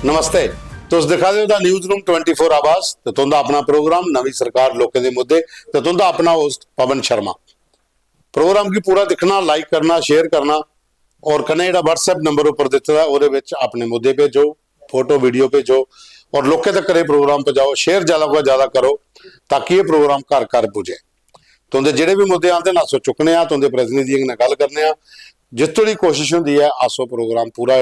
नमस्ते। तुस दिखा दे न्यूज़ रूम 24 आवाज ते तुंदा अपना प्रोग्राम नवी सरकार लोकें दे मुद्दे ते तुंदा अपना होस्ट पवन शर्मा। प्रोग्राम की पूरा दिखना, लाइक करना, शेयर करना और कन्नै जेह्ड़ा WhatsApp नंबर उप्पर दित्ते दा ओहदे विच अपने मुद्दे भेजो, फोटो वीडियो भेजो और लोकें तक ये प्रोग्राम पहुंचाओ। शेयर ज़्यादा को ज़्यादा करो ताकि ये प्रोग्राम घर घर पुजे। तुंदे जेह्ड़े भी मुद्दे आते हैं अस चुकने आ, तुंदे प्रतिनिधियों ने गल करने आ। जित्थों दी कोशिश होंदी है अस प्रोग्राम पूरा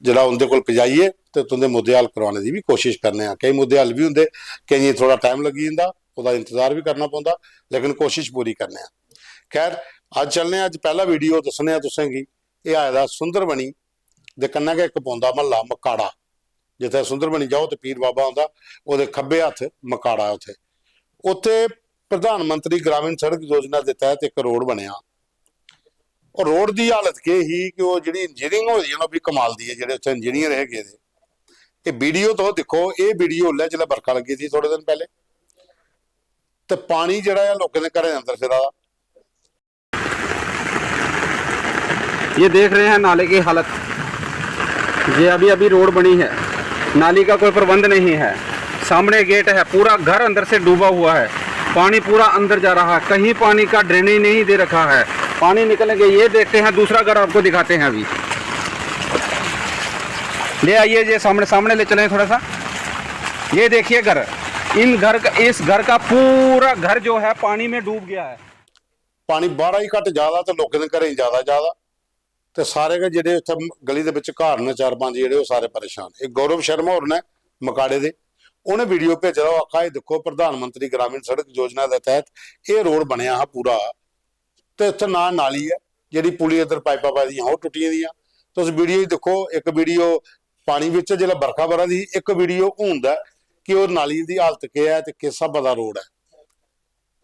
जेह्ड़ा उंदे कोल पजाइए तो तुंदे मुद्दे हल करवाने की भी कोशिश करने। कई मुद्दे हल भी होंगे, कई थोड़ा टाइम लगी जाता, उसका इंतजार भी करना पौंदा, लेकिन कोशिश पूरी करने। खैर अज चलने, अज पहला वीडियो दसने तुसें गी। ये आए दा सुंदरबनी दे कन्नै गै इक पौंदा महल्ला मकाड़ा, जिथे सुंदरबनी जाओ तो पीर बाबा आंदा, ओहदे खब्बे हत्थ मकाड़ा। उत्थे प्रधानमंत्री ग्रामीण सड़क योजना के तहत एक रोड बनया। और रोड की हालत के ही कि वो जी इंजीनियरिंग हो रही है भी कमाल दी है। जो उत्थे इंजीनियर है ये वीडियो तो देखो, ये वीडियो ले जो बरखा लगी थी थोड़े दिन पहले, तो पानी जरा लोगों के घर अंदर फिरा। ये देख रहे हैं नाले की हालत। ये अभी अभी रोड बनी है, नाली का कोई प्रबंध नहीं है। सामने गेट है, पूरा घर अंदर से डूबा हुआ है, पानी पूरा अंदर जा रहा है, कहीं पानी का ड्रेनेज नहीं दे रखा है। पानी निकलेंगे, ये देखते हैं दूसरा घर आपको दिखाते हैं। अभी ले आइए, ये सामने सामने ले चलें थोड़ा सा। ये देखिए घर, इस घर का पूरा घर जो है पानी में डूब गया है। पानी बाहर ही घट ज्यादा तो लोगों के घर ज्यादा ज्यादा, तो सारे के जेडे उत्थे गली दे विच घर ने 4-5 जेडे सारे परेशान। एक गौरव शर्मा होर ने मकाड़े दे, उन्हें वीडियो भेजा, आखा ये देखो प्रधानमंत्री ग्रामीण सड़क योजना के तहत ये रोड बनया पूरा, तो इत्थे ना नाली है, जी पुली इधर पाइपा पाई दी वो टुटियां दियां। तो उस वीडियो देखो, एक वीडियो पानी विच जो बरखा बरा दी, एक वीडियो हुंदा कि वो नाली की हालत के है, किस हिसाब का रोड है।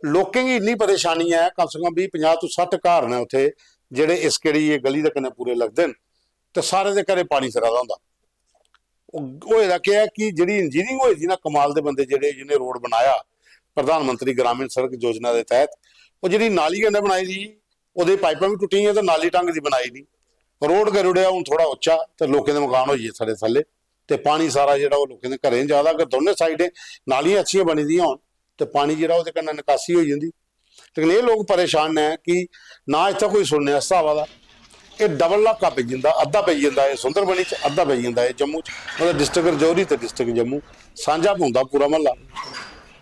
लोकें की इन्नी परेशानी है, कम से कम 20-50 तो 60 घर ने उत्थे जेडे इस केड़ी ये गली दे कन्ने पूरे लगदे न, ते सारे दे घरे पानी फिरा दा हुंदा। होएदा क्या है कि जिहड़ी इंजीनियरिंग होई थी ना कमाल दे बंदे जेडे जिन्हें रोड बनाया प्रधानमंत्री ग्रामीण सड़क योजना के तहत, वो जी नाली कहते बनाई थी वो पाइपा भी टुटियां, तो नाली ढंग की बनाई नहीं। रोड कर उड़िया हूँ थोड़ा उच्चा, तो लोगों के मकान हो थले थले, तो पानी सारा जो लोगों के घरें ज्यादा। अगर दोनों साइडें नालियां अच्छी बनी दी हो तो पानी जो कन्नै निकासी हो जाती। लेकिन ये लोग परेशान है कि ना इतना कोई सुनने इस हिसाब का। ये डबल इलाका पै जाता, अद्धा पै जाता है सुंदरबनी च, अद्धा पै जाता है जम्मू च, मतलब डिस्ट्रिक्ट रजौरी तो डिस्ट्रिक्ट जम्मू सांझा पौंदा पूरा महला।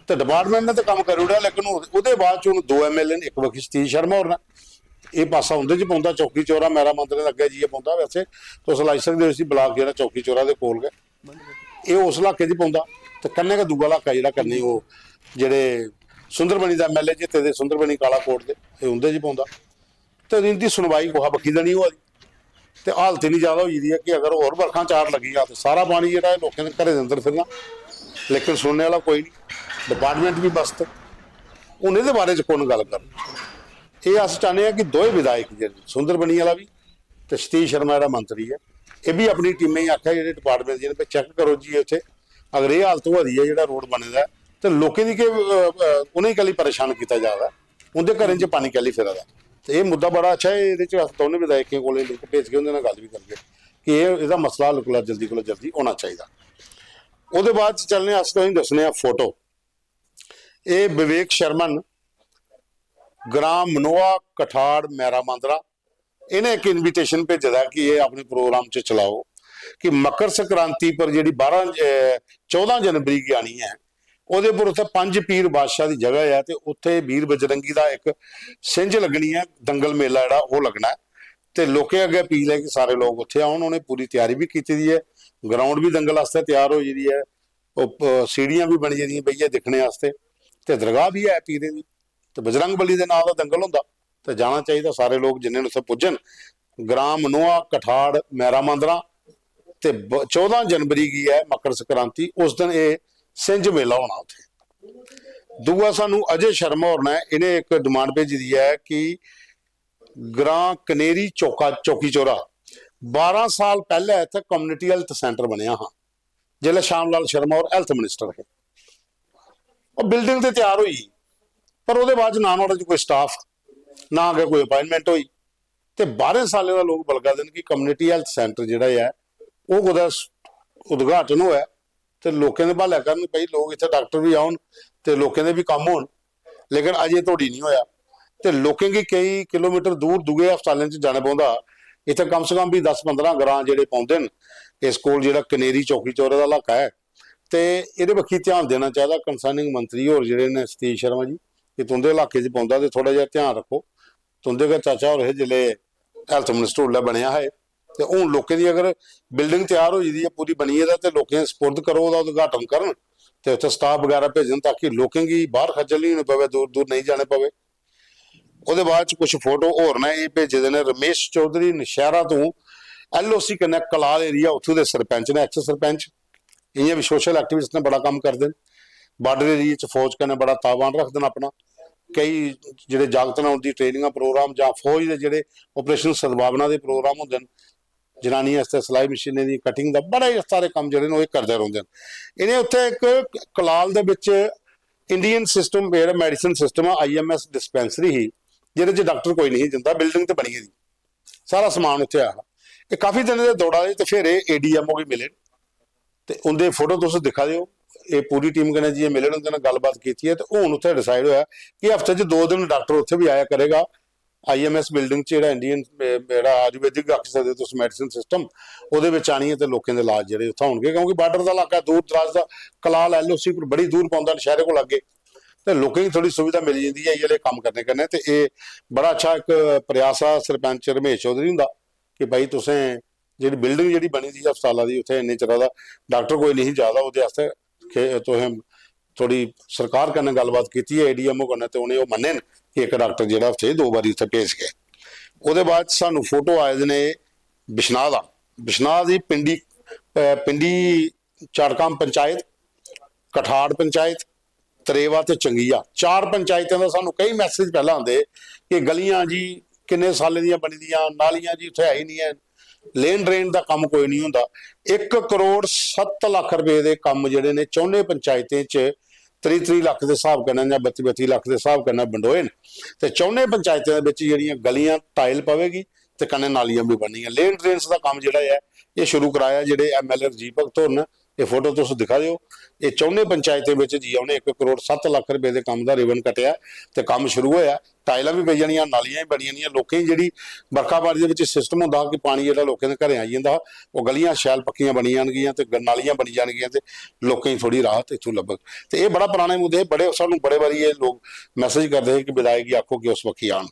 तो डिपार्टमेंट ने तो काम कर उड़िया, लेकिन उसके बाद हूँ 2 MLA ने, एक बख्शी सतीश शर्मा होर ने, ये पासा उंदे च पौंदा चौकी चौरा मैरा मंदिर अगे जी पौंदा। वैसे तुस लाई सकते हो इसी ब्लाक जो चौकी चौरा के कोल गए, ये उस इलाके च पौंदा। तो कन्नै गै दूआ इलाका जो कन्नै वो जेडे सुंदरबनी का MLA जिते दे सुंदरबनी काला कोट के उंदे च पौंदा। तो इनकी सुनवाई कुहा बक्खी दा नहीं होआ दी। तो हालत इन्नी ज्यादा हुई दी है कि अगर होर बरखा 4 लगी जा तो सारा पानी जो लोगों के घरें अंदर फिरना, लेकिन सुनने वाला कोई नहीं। डिपार्टमेंट भी बस्त हूँ ये बारे कौन गल कर। ये अस चाहते हैं कि दोए विधायक जो सुंदरबनी वाला भी तो सतीश शर्मा जो मंत्री है, ये भी अपनी टीमें आख्या जो डिपार्टमेंट जिन्हें चैक करो जी उत्थे अगर ये हालत हो रही है जो रोड बने का, तो लोगों की उन्हें कल परेशान किया जा रहा है, उनके घरें च पानी कैली फिरा। तो ये मुद्दा बड़ा अच्छा है, ये दोनों विधायकों को लिंक भेज के उन्होंने गल भी करके कि यदा मसला हल जल्दी को जल्दी होना चाहिए। वो बाद चलने अस तुम दसने फोटो। ये विवेक शर्मन ग्राम मनोआ कठाड़ मैरा मांदरा, इन्हें एक इनविटेशन भेजा कि ये अपने प्रोग्राम च चलाओ कि मकर संक्रांति पर जी 14 जनवरी की आनी है, ਉਹਦੇ पर उत्थे 5 पीर बादशाह की जगह है, तो उत्थे वीर बजरंगी का एक सिंझ लगनी है, दंगल मेला जोड़ा वो लगना है। तो लोग अगे अपील है कि सारे लोग उत्थे आउण। उन्हें पूरी तैयारी भी की दी है, ग्राउंड भी दंगल वास्ते तैयार हो जी है, सीढ़ियां भी बन जाए बईए दिखने वास्ते, तो दरगाह भी है पीरे की। तो बजरंग बली के नाम का दंगल होंदा, तो जाना चाहिए सारे लोग जिन्हें उत्थे पुजन। ग्राम मनोआ कठाड़ मैरा मांदरा, तो 14 जनवरी की है मकर संक्रांति, उस दिन ये सिंझ मेला होना उत्थे। दूआ सानू अजय शर्मा होर ने इन्हें एक डिमांड भेजी दी है कि ग्रां कनेरी चौकी चौरा 12 साल पहले इत्थे कम्युनिटी हैल्थ सेंटर बनया हाँ, जिसले श्याम लाल शर्मा और हैल्थ मिनिस्टर है। और बिल्डिंग तो तैयार हुई, पर वो बाद ना नुहाड़े कोई स्टाफ ना अगर कोई अपॉइंटमेंट हुई। तो 12 साल का लोग बलगा देन कि कम्युनिटी हैल्थ सेंटर जोड़ा है वो ਉਦਘਾਟਨ ਹੋਇਆ ਤੇ ਲੋਕਾਂ ਦੇ ਭਾਲਿਆ ਕਰਨ ਭਈ ਲੋਕ ਇੱਥੇ ਡਾਕਟਰ ਵੀ ਆਉਣ ਤੇ ਲੋਕਾਂ ਦੇ ਵੀ ਕੰਮ ਹੋਣ, ਲੇਕਿਨ ਅਜੇ ਤੁਹਾਡੀ ਨਹੀਂ ਹੋਇਆ। ਤੇ ਲੋਕਾਂ ਕੀ ਕਈ ਕਿਲੋਮੀਟਰ ਦੂਰ ਦੂਗੇ ਹਸਪਤਾਲਾਂ 'ਚ ਜਾਣਾ ਪੈਂਦਾ। ਇੱਥੇ ਕਮ ਸੇ ਕਮ ਵੀ 10-15 ਗਰਾਂ ਜਿਹੜੇ ਪਾਉਂਦੇ ਨੇ। ਇਸ ਕੋਲ ਜਿਹੜਾ ਕਨੇਰੀ ਚੌਕੀ ਚੌਰੇ ਦਾ ਇਲਾਕਾ ਹੈ ਤੇ ਇਹਦੇ ਵੱਖੀ ਧਿਆਨ ਦੇਣਾ ਚਾਹੀਦਾ ਕੰਸਰਨਿੰਗ ਮੰਤਰੀ ਹੋਰ ਜਿਹੜੇ ਨੇ ਸਤੀਸ਼ ਸ਼ਰਮਾ ਜੀ, ਕਿ ਤੁੰਦੇ ਇਲਾਕੇ 'ਚ ਪਾਉਂਦਾ ਤੇ ਥੋੜਾ ਜਿਹਾ ਧਿਆਨ ਰੱਖੋ। ਤੁੰਦੇ ਦਾ ਚਾਚਾ ਹੋਰ ਇਹ ਜ਼ਿਲ੍ਹੇ ਹੈਲਥ ਮਿਨਿਸਟਰ ਹੋਲਾ ਬਣਿਆ ਹੈ ਤੇ ਹੁਣ ਲੋਕਾਂ ਦੀ ਅਗਰ ਬਿਲਡਿੰਗ ਤਿਆਰ ਹੋ ਜਾਂਦੀ ਹੈ ਪੂਰੀ ਬਣੀ ਇਹਦਾ ਤੇ ਲੋਕਾਂ ਸਪੁਰਦ ਕਰੋ, ਉਹਦਾ ਉਦਘਾਟਨ ਕਰਨ ਤੇ ਉੱਥੇ ਸਟਾਫ ਵਗੈਰਾ ਭੇਜਣ ਤਾਂ ਕਿ ਲੋਕਾਂ ਦੀ ਬਾਹਰ ਖੱਜਲ ਨਹੀਂ ਹੋਣੀ ਪਵੇ, ਦੂਰ ਦੂਰ ਨਹੀਂ ਜਾਣੇ ਪਵੇ। ਉਹਦੇ ਬਾਅਦ ਚ ਕੁਝ ਫੋਟੋ ਹੋਰ ਨੇ ਇਹ ਭੇਜੇ ਦੇ ਨੇ। ਰਮੇਸ਼ ਚੌਧਰੀ ਨਸ਼ਹਿਰਾ ਤੋਂ LOC ਕਨੈਕਟ ਕਲਾਲ ਏਰੀਆ ਉੱਥੋਂ ਦੇ ਸਰਪੰਚ ਨੇ, ਐਕਸ ਸਰਪੰਚ। ਇਹ ਵੀ ਸੋਸ਼ਲ ਐਕਟਿਵਿਸਟ ਨੇ, ਬੜਾ ਕੰਮ ਕਰਦੇ ਨੇ। ਬਾਰਡਰ ਏਰੀਆ ਚ ਫੌਜ ਕਨੇ ਬੜਾ ਤਾਵਾਨ ਰੱਖਦੇ ਨੇ ਆਪਣਾ। ਕਈ ਜਿਹੜੇ ਜਾਗਤ ਨਾਲ ਦੀ ਟ੍ਰੇਨਿੰਗਾਂ ਪ੍ਰੋਗਰਾਮ ਜਾਂ ਫੌਜ ਦੇ ਜਿਹੜੇ ਆਪਰੇਸ਼ਨ ਸਦਭਾਵਨਾ ਦੇ ਪ੍ਰੋਗਰਾਮ ਹੁੰਦੇ ਨੇ, ਜਨਾਨੀਆਂ ਵਾਸਤੇ ਸਿਲਾਈ ਮਸ਼ੀਨਾਂ ਦੀ ਕਟਿੰਗ ਦਾ ਬੜੇ ਸਾਰੇ ਕੰਮ ਜਿਹੜੇ ਨੇ ਉਹ ਕਰਦੇ ਰਹਿੰਦੇ ਨੇ। ਇਹਨੇ ਉੱਥੇ ਇੱਕ ਕਲਾਲ ਦੇ ਵਿੱਚ ਇੰਡੀਅਨ ਸਿਸਟਮ ਜਿਹੜਾ ਮੈਡੀਸਨ ਸਿਸਟਮ ਆ IMS ਡਿਸਪੈਂਸਰੀ ਹੀ, ਜਿਹਦੇ 'ਚ ਡਾਕਟਰ ਕੋਈ ਨਹੀਂ ਦਿੰਦਾ, ਬਿਲਡਿੰਗ ਤੇ ਬਣੀ ਹੈ ਜੀ, ਸਾਰਾ ਸਮਾਨ ਉੱਥੇ ਆ। ਇਹ ਕਾਫੀ ਦਿਨ ਦੇ ਦੌੜਾ ਦੇ ਤੇ ਫਿਰ ਇਹ ADMO ਵੀ ਮਿਲੇ ਤੇ ਉਹਦੇ ਫੋਟੋ ਤੁਸੀਂ ਦਿਖਾ ਦਿਓ। ਇਹ ਪੂਰੀ ਟੀਮ ਕਹਿੰਦੇ ਜੀ ਇਹ ਮਿਲਣ ਉਹਦੇ ਨਾਲ ਗੱਲਬਾਤ ਕੀਤੀ ਹੈ ਤੇ ਹੁਣ ਉੱਥੇ ਡਿਸਾਈਡ ਹੋਇਆ ਕਿ ਹਫ਼ਤੇ 'ਚ 2 ਦਿਨ ਡਾਕਟਰ ਉੱਥੇ ਵੀ ਆਇਆ ਕਰੇਗਾ। IMS ਬਿਲਡਿੰਗ 'ਚ ਜਿਹੜਾ ਇੰਡੀਅਨ ਜਿਹੜਾ ਆਯੁਰਵੈਦਿਕ ਰੱਖ ਸਕਦੇ ਤੁਸੀਂ ਮੈਡੀਸਨ ਸਿਸਟਮ, ਉਹਦੇ ਵਿੱਚ ਆਣੀ ਹੈ ਤੇ ਲੋਕਾਂ ਦੇ ਇਲਾਜ ਜਿਹੜੇ ਉੱਥੇ ਹੋਣਗੇ, ਕਿਉਂਕਿ ਬਾਰਡਰ ਦਾ ਇਲਾਕਾ ਦੂਰ ਦਰਾਜ ਦਾ। ਕਲਾਲ LOC ਪਰ ਬੜੀ ਦੂਰ ਪਾਉਂਦਾ ਸ਼ਹਿਰੇ ਕੋਲ ਅੱਗੇ ਤੇ ਲੋਕਾਂ ਦੀ ਥੋੜੀ ਸੁਵਿਧਾ ਮਿਲ ਜਾਂਦੀ ਹੈ ਇਹ ਜਿਹੜੇ ਕੰਮ ਕਰਨੇ ਤੇ ਇਹ ਬੜਾ ਅੱਛਾ ਇੱਕ ਪ੍ਰਯਾਸ ਆ ਸਰਪੰਚ ਰਮੇਸ਼ ਚੌਧਰੀ ਹੁੰਦਾ ਕਿ ਭਾਈ ਤੁਸੀਂ ਜਿਹੜੀ ਬਿਲਡਿੰਗ ਜਿਹੜੀ ਬਣੀ ਸੀ ਹਸਪਤਾਲਾਂ ਦੀ ਉੱਥੇ ਇੰਨੇ ਚਿਰ ਦਾ ਡਾਕਟਰ ਕੋਈ ਨਹੀਂ ਜ਼ਿਆਦਾ, ਉਹਦੇ ਵਾਸਤੇ ਤੁਸੀਂ ਥੋੜੀ ਸਰਕਾਰ ਕਰਨੇ ਗੱਲਬਾਤ ਕੀਤੀ ਹੈ ADMO ਕਰਨੇ ਤੇ ਉਹਨੇ ਉਹ ਮੰਨੇ ਕਿ ਇੱਕ ਡਾਕਟਰ ਜਿਹੜਾ ਹਫ਼ਤੇ 2 ਵਾਰੀ ਉੱਥੇ ਭੇਜ ਕੇ। ਉਹਦੇ ਬਾਅਦ ਸਾਨੂੰ ਫੋਟੋ ਆਏ ਨੇ ਬਿਸ਼ਨਾਹ ਦਾ। ਬਿਸ਼ਨਾਹ ਦੀ ਪਿੰਡੀ ਚਾੜਕਾਮ ਪੰਚਾਇਤ, ਕਠਾੜ ਪੰਚਾਇਤ, ਤਰੇਵਾ ਤੇ ਚੰਗੀਆ, 4 ਪੰਚਾਇਤਾਂ ਦਾ ਸਾਨੂੰ ਕਈ ਮੈਸੇਜ ਪਹਿਲਾਂ ਆਉਂਦੇ ਕਿ ਗਲੀਆਂ ਜੀ ਕਿੰਨੇ ਸਾਲ ਦੀਆਂ ਬਣੀ ਦੀਆਂ, ਨਾਲੀਆਂ ਜੀ ਉੱਥੇ ਹੈ ਹੀ ਨਹੀਂ ਹੈ, ਲੇਨ ਡਰੇਨ ਦਾ ਕੰਮ ਕੋਈ ਨਹੀਂ ਹੁੰਦਾ। 1 ਕਰੋੜ 7 ਲੱਖ ਰੁਪਏ ਦੇ ਕੰਮ ਜਿਹੜੇ ਨੇ 4 ਪੰਚਾਇਤਾਂ 'ਚ 33 ਲੱਖ ਦੇ ਹਿਸਾਬ ਕਰਨਾ ਜਾਂ 32 ਲੱਖ ਦੇ ਹਿਸਾਬ ਕਰਨਾ ਵੰਡੋਏ ਨੇ ਤੇ 4 ਪੰਚਾਇਤਾਂ ਦੇ ਵਿੱਚ ਜਿਹੜੀਆਂ ਗਲੀਆਂ ਟਾਇਲ ਪਵੇਗੀ ਤੇ ਕਨੇ ਨਾਲੀਆਂ ਵੀ ਬਣਨੀਆਂ। ਲੇਨ ਡਰੇਨਸ ਦਾ ਕੰਮ ਜਿਹੜਾ ਹੈ ਇਹ ਸ਼ੁਰੂ ਕਰਾਇਆ ਜਿਹੜੇ MLA ਰਜੀਵ ਭਗਤ ਹੋਣ। ਇਹ ਫੋਟੋ ਤੁਸੀਂ ਦਿਖਾ ਦਿਓ। ਇਹ 4 ਪੰਚਾਇਤਾਂ ਵਿੱਚ ਜੀ ਉਹਨੇ 1 ਕਰੋੜ 7 ਲੱਖ ਰੁਪਏ ਦੇ ਕੰਮ ਦਾ ਰਿਬਨ ਕਟਿਆ ਤੇ ਕੰਮ ਸ਼ੁਰੂ ਹੋਇਆ। ਟਾਇਲਾਂ ਵੀ ਪਈ ਜਾਣੀਆਂ, ਨਾਲੀਆਂ ਵੀ ਬਣੀਆਂ ਨਹੀਂ। ਲੋਕਾਂ ਦੀ ਜਿਹੜੀ ਬਰਖਾਬਾਰੀ ਦੇ ਵਿੱਚ ਸਿਸਟਮ ਹੁੰਦਾ ਕਿ ਪਾਣੀ ਜਿਹੜਾ ਲੋਕਾਂ ਦੇ ਘਰੇ ਆਈ ਜਾਂਦਾ, ਉਹ ਗਲੀਆਂ ਸ਼ੈਲ ਪੱਕੀਆਂ ਬਣੀ ਜਾਣਗੀਆਂ ਤੇ ਨਾਲੀਆਂ ਬਣੀ ਜਾਣਗੀਆਂ ਤੇ ਲੋਕਾਂ ਦੀ ਥੋੜੀ ਰਾਹਤ ਇੱਥੋਂ ਲੱਭਕ। ਤੇ ਇਹ ਬੜਾ ਪੁਰਾਣੇ ਮੁੱਦੇ, ਬੜੇ ਸਾਨੂੰ ਬੜੇ ਵਾਰੀ ਇਹ ਲੋਕ ਮੈਸੇਜ ਕਰਦੇ ਹੈ ਕਿ ਵਿਦਾਇਗੀ ਆਖੋ ਕਿ ਉਸ ਵਕਤ ਆਣ।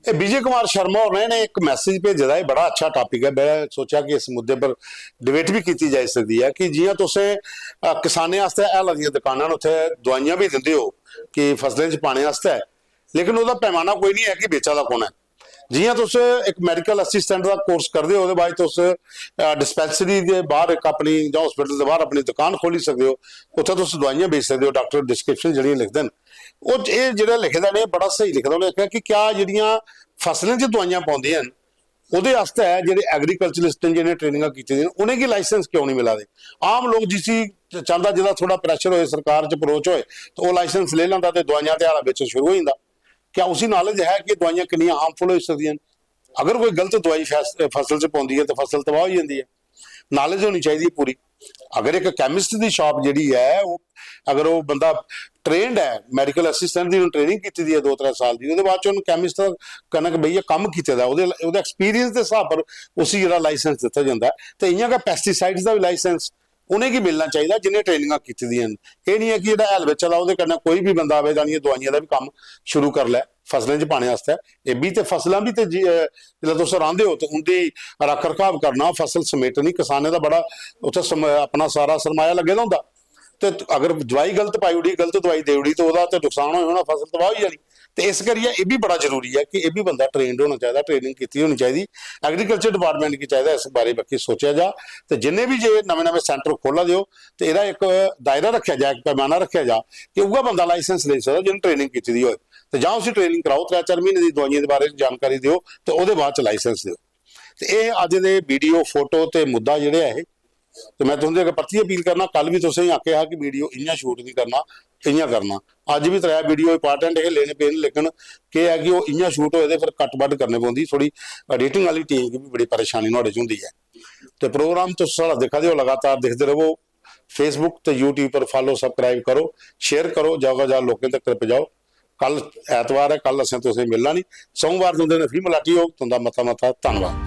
ਇਹ ਵਿਜੇ ਕੁਮਾਰ ਸ਼ਰਮਾ ਹੋਰਾਂ ਨੇ ਇੱਕ ਮੈਸੇਜ ਭੇਜਿਆ, ਇਹ ਬੜਾ ਅੱਛਾ ਟਾਪਿਕ ਹੈ। ਮੈਂ ਸੋਚਿਆ ਕਿ ਇਸ ਮੁੱਦੇ ਪਰ ਡਿਬੇਟ ਵੀ ਕੀਤੀ ਜਾ ਸਕਦੀ ਹੈ ਕਿ ਜਿਵੇਂ ਤੁਸੀਂ ਕਿਸਾਨਾਂ ਵਾਸਤੇ ਇਹ ਲੱਗਦੀਆਂ ਦੁਕਾਨਾਂ ਉੱਥੇ ਦਵਾਈਆਂ ਵੀ ਦਿੰਦੇ ਹੋ ਕਿ ਫਸਲਾਂ 'ਚ ਪਾਣੇ ਵਾਸਤੇ, ਲੇਕਿਨ ਉਹਦਾ ਪੈਮਾਨਾ ਕੋਈ ਨਹੀਂ ਹੈ ਕਿ ਵੇਚਾ ਦਾ ਕੌਣ ਹੈ। ਜਿਵੇਂ ਤੁਸੀਂ ਇੱਕ ਮੈਡੀਕਲ ਅਸਿਸਟੈਂਟ ਦਾ ਕੋਰਸ ਕਰਦੇ ਹੋ, ਉਹਦੇ ਬਾਅਦ ਤੁਸੀਂ ਡਿਸਪੈਂਸਰੀ ਦੇ ਬਾਹਰ ਇੱਕ ਆਪਣੀ ਜਾਂ ਹਸਪੀਟਲ ਦੇ ਬਾਹਰ ਆਪਣੀ ਦੁਕਾਨ ਖੋਲੀ ਸਕਦੇ ਹੋ, ਉੱਥੇ ਤੁਸੀਂ ਦਵਾਈਆਂ ਵੇਚ ਸਕਦੇ ਹੋ। ਡਾਕਟਰ ਡਿਸਕ੍ਰਿਪਸ਼ਨ ਜਿਹੜੀਆਂ ਲਿਖਦੇ ਨੇ ਉਹ ਇਹ ਜਿਹੜਾ ਲਿਖਦਾ ਨੇ ਬੜਾ ਸਹੀ ਲਿਖਦਾ। ਉਹਨੇ ਕਿਹਾ ਕਿ ਕਿਆ ਜਿਹੜੀਆਂ ਫਸਲਾਂ 'ਚ ਦਵਾਈਆਂ ਪਾਉਂਦੀਆਂ ਹਨ ਉਹਦੇ ਵਾਸਤੇ ਜਿਹੜੇ ਐਗਰੀਕਲਚਰਿਸਟ ਨੇ ਜਿਹਨੇ ਟ੍ਰੇਨਿੰਗਾਂ ਕੀਤੀਆਂ ਨੇ ਉਹਨੇ ਕੀ ਲਾਇਸੈਂਸ ਕਿਉਂ ਨਹੀਂ ਮਿਲਾਦੇ। ਆਮ ਲੋਕ ਜਿਸ ਚਾਹੁੰਦਾ ਜਿਹਦਾ ਥੋੜਾ ਪ੍ਰੈਸ਼ਰ ਹੋਏ ਸਰਕਾਰ 'ਚ ਅਪਰੋਚ ਹੋਏ ਤਾਂ ਉਹ ਲਾਇਸੈਂਸ ਲੈ ਲੈਂਦਾ ਤੇ ਦਵਾਈਆਂ ਤੇ ਹਾਲਾ ਵਿੱਚ ਸ਼ੁਰੂ ਹੋ ਜਾਂਦਾ। क्या उसी नॉलेज है कि दवाइयां कितनी हार्मफुल हो सकती हैं। अगर कोई गलत दवाई फसल से पाउंदी है तो फसल तबाह हो जाती है। नॉलेज होनी चाहिए पूरी। अगर एक कैमिस्ट की शॉप जी है वो अगर वो बंदा ट्रेंड है, मैडिकल असिस्टेंट की ट्रेनिंग की है 2-3 साल की, उसके बाद कैमिस्ट कहना कि भैया काम किया एक्सपीरियंस के हिसाब पर उसी जो लाइसेंस दिता जाता है। तो इं का पैसटीसाइड्स का भी लाइसेंस उन्हें की मिलना चाहिए जिन्हें ट्रेनिंग की ये नहीं है कि जो हेल चला वो कोई भी बंदा आए जानिए दवाइयां का भी काम शुरू कर लै फसलें च पाने वास्ते। ये भी तो फसलों भी तो जो तुम रांदे हो तो उनकी रख रखाव करना, फसल समेटनी, किसानों का बड़ा उत्थे अपना सारा सरमाया लगे होंगे। तो अगर दवाई गलत पाई उड़ी, गलत दवाई दे उड़ी तो वह नुकसान होना, फसल तबाह हो जानी। तो इस करिए ये भी बड़ा जरूरी है कि यह भी बंदा ट्रेनड होना चाहिए, ट्रेनिंग की होनी चाहिए। एग्रीकल्चर डिपार्टमेंट की चाहिए इस बारे बाकी सोचा जा। तो जिन्हें भी जे नवे सेंटर खोला दो तो यदा एक दायरा रखा जाए, एक पैमाना रखा जा कि वह बंदा लाइसेंस ले सकता जिन्हें ट्रेनिंग की हो। तो जाओ उसी ट्रेनिंग कराओ, 3-4 महीने की दवाइयों के बारे जानकारी दो तो वो बाद लाइसेंस दो। तो यह अज के वीडियो फोटो तो मुद्दा जोड़े है। तो मैं तुहानू अगर परती अपील करना, कल भी तुसें आख्या कि वीडियो इं शूट नहीं करना, इं करना। अज भी 3 वीडियो इंपॉर्टेंट है लेने पे, लेकिन क्या है कि वो इं शूट होए फिर कट बड करने पौंदी, थोड़ी एडिटिंग वाली टीम की भी बड़ी परेशानी नुहाड़े च हुंदी है। ਤੇ ਪ੍ਰੋਗਰਾਮ ਤੁਸੀਂ ਸਾਡਾ ਦਿਖਾ ਦਿਓ, ਲਗਾਤਾਰ ਦੇਖਦੇ ਰਹੋ। ਫੇਸਬੁੱਕ ਤੇ YouTube ਪਰ ਫਾਲੋ ਸਬਸਕ੍ਰਾਈਬ ਕਰੋ, ਸ਼ੇਅਰ ਕਰੋ, ਜਾਓਗਾ ਜਾ ਲੋਕਾਂ ਤੱਕ ਪਹੁੰਚਾਓ। ਕੱਲ ਐਤਵਾਰ ਹੈ, ਕੱਲ ਅਸੀਂ ਤੁਸੀਂ ਮਿਲਣਾ ਨਹੀਂ, ਸੋਮਵਾਰ ਨੂੰ ਦਿਨ ਫਿਰ ਮੁਲਾਕਾਤ ਹੋ। ਤੁਹਾਡਾ ਮਤਾ ਧੰਨਵਾਦ।